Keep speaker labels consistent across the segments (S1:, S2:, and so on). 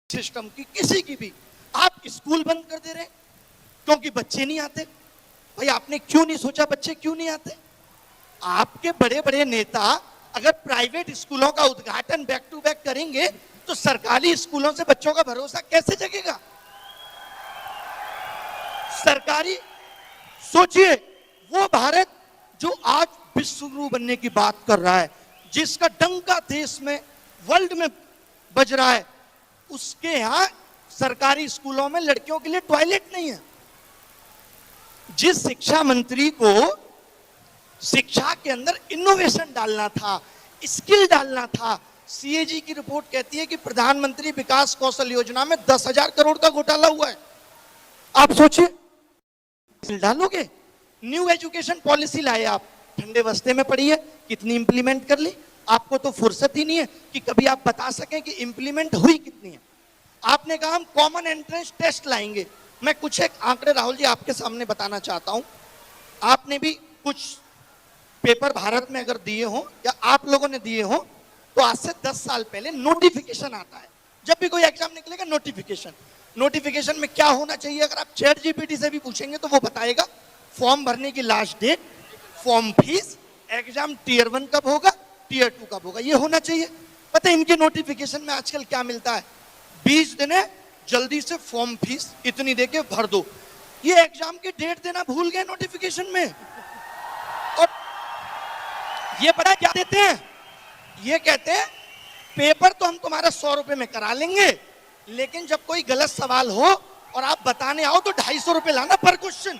S1: System की, किसी की भी, आप स्कूल बंद कर दे रहे क्योंकि बच्चे नहीं आते। भाई आपने क्यों नहीं सोचा बच्चे क्यों नहीं आते? आपके बड़े बड़े नेता अगर प्राइवेट स्कूलों का उद्घाटन बैक टू बैक करेंगे तो सरकारी स्कूलों से बच्चों का भरोसा कैसे जगेगा? सरकारी, सोचिए वो भारत जो आज विश्व गुरु बनने की बात कर रहा है, जिसका डंका देश में वर्ल्ड में बज रहा है, उसके यहां सरकारी स्कूलों में लड़कियों के लिए टॉयलेट नहीं है। जिस शिक्षा मंत्री को शिक्षा के अंदर इनोवेशन डालना था, स्किल डालना था, सीएजी की रिपोर्ट कहती है कि प्रधानमंत्री विकास कौशल योजना में 10,000 करोड़ का घोटाला हुआ है। आप सोचिए डालोगे। न्यू एजुकेशन पॉलिसी लाए आप, ठंडे बस्ते में पड़ी है, कितनी इंप्लीमेंट कर ली? आपको तो फुर्सत ही नहीं है कि कभी आप बता सकें कि इंप्लीमेंट हुई कितनी है। आपने कहा हम कॉमन एंट्रेंस टेस्ट लाएंगे। मैं कुछ एक आंकड़े राहुल जी आपके सामने बताना चाहता हूं। आपने भी कुछ पेपर भारत में अगर दिए हो या आप लोगों ने दिए हो तो आज से 10 साल पहले नोटिफिकेशन आता है। जब भी कोई एग्जाम निकलेगा नोटिफिकेशन में क्या होना चाहिए? अगर आप चैट जीपीटी से भी पूछेंगे तो वो बताएगा फॉर्म भरने की last date, form fees, exam tier 1 कब होगा, टीयर 2 कब होगा, ये होना चाहिए। पता है इनके नोटिफिकेशन में आजकल क्या मिलता है? 20 दिन है, जल्दी से फॉर्म फीस इतनी देके भर दो। ये एग्जाम की डेट देना भूल गए नोटिफिकेशन में। और ये पता क्या देते हैं? ये कहते हैं पेपर तो हम तुम्हारा 100 रुपए में करा लेंगे, लेकिन जब कोई गलत सवाल हो और आप बताने आओ तो 250 रुपए लाना पर क्वेश्चन।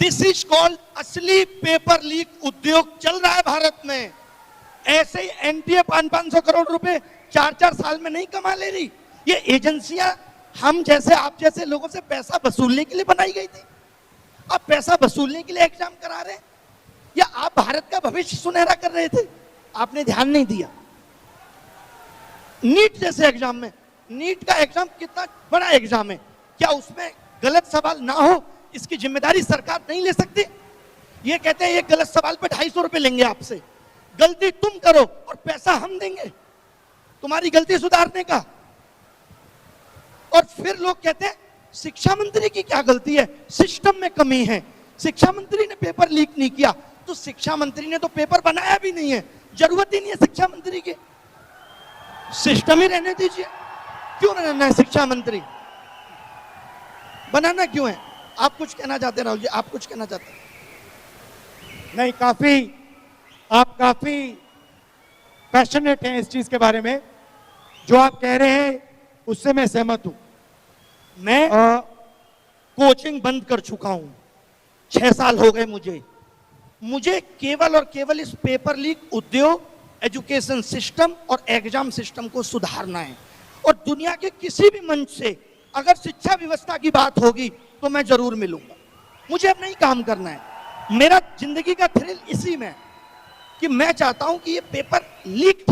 S1: दिस इज कॉल्ड असली पेपर लीक उद्योग चल रहा है भारत में। ऐसे ही एनटीए 500 करोड़ रुपए 4-4 साल में नहीं कमा ले रही। ये एजेंसियां हम जैसे आप जैसे लोगों से पैसा वसूलने के लिए बनाई गई थी। आप पैसा वसूलने के लिए एग्जाम करा रहे हैं या आप भारत का भविष्य सुनहरा कर रहे थे? आपने ध्यान नहीं दिया। नीट जैसे एग्जाम में, नीट का एग्जाम कितना बड़ा एग्जाम है, क्या उसमें गलत सवाल ना हो इसकी जिम्मेदारी सरकार नहीं ले सकती? ये कहते हैं ये गलत सवाल पे 250 रुपए लेंगे आपसे, गलती तुम करो और पैसा हम देंगे तुम्हारी गलती सुधारने का। और फिर लोग कहते हैं शिक्षा मंत्री की क्या गलती है, सिस्टम में कमी है, शिक्षा मंत्री ने पेपर लीक नहीं किया। तो शिक्षा मंत्री ने तो पेपर बनाया भी नहीं है, जरूरत ही नहीं है शिक्षा मंत्री की, सिस्टम ही रहने दीजिए। क्यों रहना है शिक्षा मंत्री, बनाना क्यों है? आप कुछ कहना चाहते हैं राहुल जी, आप कुछ कहना चाहते हैं?
S2: नहीं, आप काफी पैशनेट हैं इस चीज के बारे में। जो आप कह रहे हैं उससे मैं सहमत हूं।
S1: मैं कोचिंग बंद कर चुका हूं, 6 साल हो गए मुझे केवल और केवल इस पेपर लीक उद्योग, एजुकेशन सिस्टम और एग्जाम सिस्टम को सुधारना है। और दुनिया के किसी भी मंच से अगर शिक्षा व्यवस्था की बात होगी तो मैं जरूर मिलूंगा। मुझे अब नहीं काम करना है। मेरा जिंदगी का थ्रिल इसी में है कि मैं चाहता हूं कि ये पेपर लीक